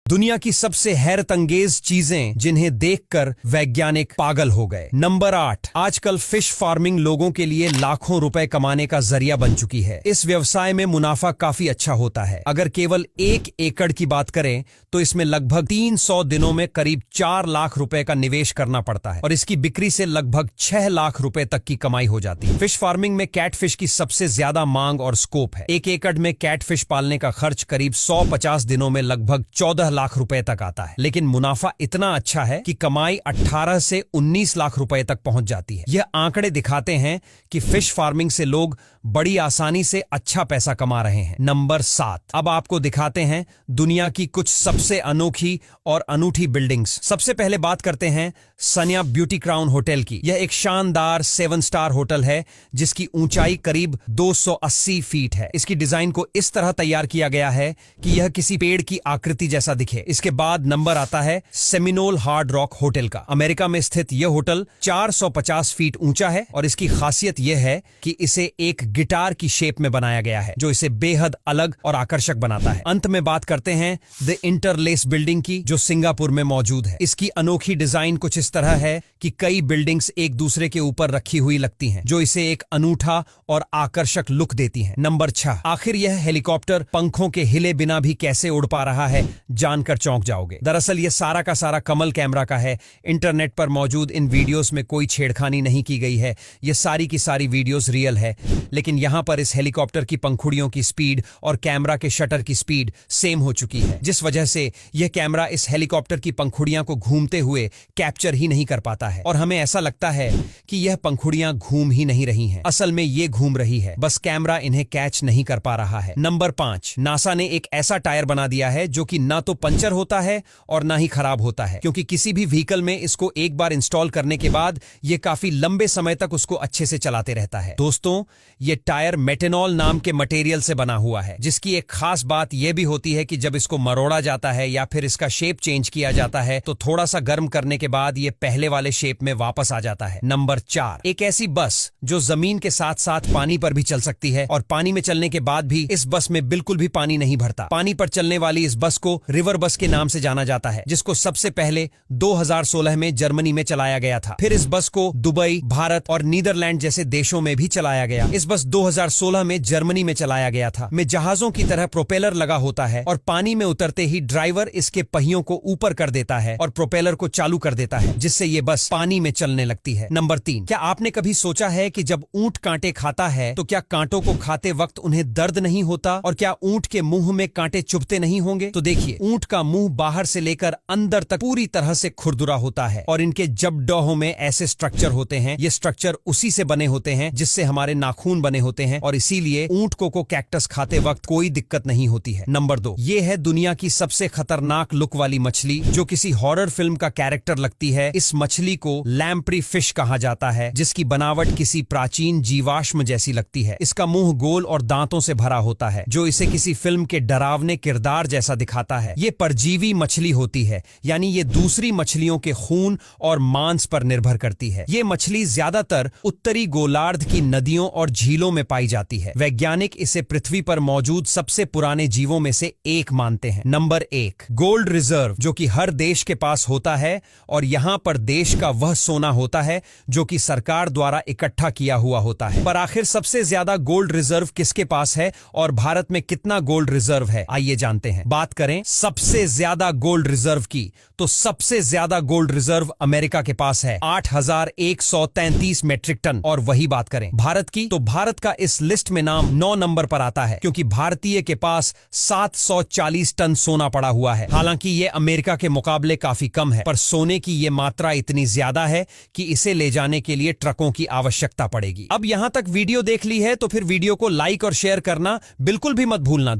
दुनिया की सबसे हैरतअंगेज चीजें जिन्हें देखकर वैज्ञानिक पागल हो गए। नंबर 8, आजकल फिश फार्मिंग लोगों के लिए लाखों रुपए कमाने का जरिया बन चुकी है। इस व्यवसाय में मुनाफा काफी अच्छा होता है। अगर केवल 1 एकड़ की बात करें तो इसमें लगभग 300 दिनों में करीब 4 लाख रुपए का निवेश करना पड़ता है और इसकी बिक्री से लगभग 6 लाख रुपए तक की कमाई हो जाती है। फिश फार्मिंग में कैटफिश की सबसे ज्यादा मांग और स्कोप है। 1 एकड़ में कैटफिश पालने का खर्च करीब 150 दिनों में लगभग 14 लाख रुपए तक आता है, लेकिन मुनाफा इतना अच्छा है कि कमाई 18 से 19 लाख रुपए तक पहुंच जाती है। यह आंकड़े दिखाते हैं कि फिश फार्मिंग से लोग बड़ी आसानी से अच्छा पैसा कमा रहे हैं। नंबर 7, अब आपको दिखाते हैं दुनिया की कुछ सबसे अनोखी और अनूठी बिल्डिंग्स। सबसे पहले बात करते हैं सनिया ब्यूटी क्राउन होटल की। यह एक शानदार 7 स्टार होटल है जिसकी ऊंचाई करीब 280 फीट है। इसकी डिजाइन को इस तरह तैयार किया गया है कि यह किसी पेड़ की आकृति जैसा दिखे। इसके बाद नंबर आता है सेमिनोल हार्ड रॉक होटल का। अमेरिका में स्थित यह होटल 450 फीट ऊंचा है और इसकी खासियत यह है कि इसे एक गिटार की शेप में बनाया गया है जो इसे बेहद अलग और आकर्षक बनाता है। अंत में बात करते हैं द इंटरलेस बिल्डिंग की जो सिंगापुर में मौजूद है। इसकी अनोखी डिजाइन कुछ इस तरह है कि कई बिल्डिंग्स एक दूसरे के ऊपर रखी हुई लगती हैं जो इसे एक अनूठा और आकर्षक लुक देती हैं। नंबर 6, आखिर यह हेलीकॉप्टर पंखों के हिले बिना भी कैसे उड़ पा रहा है जानकर चौंक जाओगे। दरअसल यह सारा का सारा कमल कैमरा का है। इंटरनेट पर मौजूद इन वीडियोस में कोई छेड़खानी नहीं की गई है। यह सारी की सारी वीडियोस रियल है, लेकिन यहां पर इस हेलीकॉप्टर की पंखुड़ियों की स्पीड और कैमरा के शटर की स्पीड सेम हो चुकी है, जिस वजह से यह कैमरा इस हेलीकॉप्टर की पंखुड़ियां को घूमते हुए कैप्चर ही नहीं कर पाता है और हमें ऐसा लगता है कि यह पंखुड़ियां घूम ही नहीं रही हैं। असल में ये घूम रही है, बस कैमरा इन्हें कैच नहीं कर पा रहा है। नंबर 5, नासा ने एक ऐसा टायर बना दिया है जो कि ना तो पंचर होता है और ना ही खराब होता है, क्योंकि किसी भी व्हीकल में इसको एक बार इंस्टॉल करने के बाद यह काफी लंबे समय तक उसको अच्छे से चलाते रहता है। दोस्तों, यह टायर मेटेनॉल नाम के मटेरियल से बना हुआ है, जिसकी एक खास बात यह भी होती है कि जब इसको मरोड़ा जाता है या फिर इसका शेप चेंज किया जाता है तो थोड़ा सा गर्म करने के बाद यह पहले वाले शेप में वापस आ जाता है। नंबर 4, एक ऐसी बस जो जमीन के साथ साथ पानी पर भी चल सकती है और पानी में चलने के बाद भी इस बस में बिल्कुल भी पानी नहीं भरता। पानी पर चलने वाली इस बस को रिवर बस के नाम से जाना जाता है, जिसको सबसे पहले 2016 में जर्मनी में चलाया गया था। फिर इस बस को दुबई, भारत और नीदरलैंड जैसे देशों में भी चलाया गया। इस बस 2016 में जर्मनी में चलाया गया था। में जहाजों की तरह प्रोपेलर लगा होता है और पानी में उतरते ही ड्राइवर इसके पहियों को ऊपर कर देता है और प्रोपेलर को चालू कर देता है, जिससे ये बस पानी में चलने लगती है। नंबर 3, क्या आपने कभी सोचा है कि जब ऊंट कांटे खाता है तो क्या कांटों को खाते वक्त उन्हें दर्द नहीं होता और क्या ऊंट के मुंह में कांटे चुभते नहीं होंगे? तो देखिए, ऊंट का मुंह बाहर से लेकर अंदर तक पूरी तरह से खुरदुरा होता है और इनके जबड़ों में ऐसे स्ट्रक्चर होते हैं। ये स्ट्रक्चर उसी से बने होते हैं जिससे हमारे नाखून बने होते हैं और इसीलिए ऊंट को कैक्टस खाते वक्त कोई दिक्कत नहीं होती है। नंबर 2, ये है दुनिया की सबसे खतरनाक लुक वाली मछली जो किसी हॉरर फिल्म का कैरेक्टर लगती है। इस मछली को लैम्प्री फिश कहा जाता है, जिसकी बनावट किसी प्राचीन जीवाश्म जैसी लगती है। इसका मुंह गोल और दांतों से भरा होता है जो इसे किसी फिल्म के डरावने किरदार जैसा दिखाता है। ये परजीवी मछली होती है, यानी ये दूसरी मछलियों के खून और मांस पर निर्भर करती है। ये मछली ज्यादातर उत्तरी गोलार्ध की नदियों और झीलों में पाई जाती है। वैज्ञानिक इसे पृथ्वी पर मौजूद सबसे पुराने जीवों में से एक मानते हैं। नंबर 1, गोल्ड रिजर्व, जो कि हर देश के पास होता है और यहां पर देश का वह सोना होता है जो कि सरकार द्वारा इकट्ठा किया हुआ होता है। पर आखिर सबसे ज्यादा गोल्ड रिजर्व किसके पास है और भारत में कितना गोल्ड रिजर्व है, आइए जानते हैं। बात करें सबसे ज्यादा गोल्ड रिजर्व की, तो सबसे ज्यादा गोल्ड रिजर्व अमेरिका के पास है, 8,133 मेट्रिक टन। और वही बात करें भारत की, तो भारत का इस लिस्ट में नाम 9 नंबर पर आता है, क्योंकि भारतीय के पास 740 टन सोना पड़ा हुआ है। हालांकि ये अमेरिका के मुकाबले काफी कम है, पर सोने की ये मात्रा इतनी ज्यादा है कि इसे ले जाने के लिए ट्रकों की आवश्यकता पड़ेगी। अब यहां तक वीडियो देख ली है तो फिर वीडियो को लाइक और शेयर करना बिल्कुल भी मत भूलना।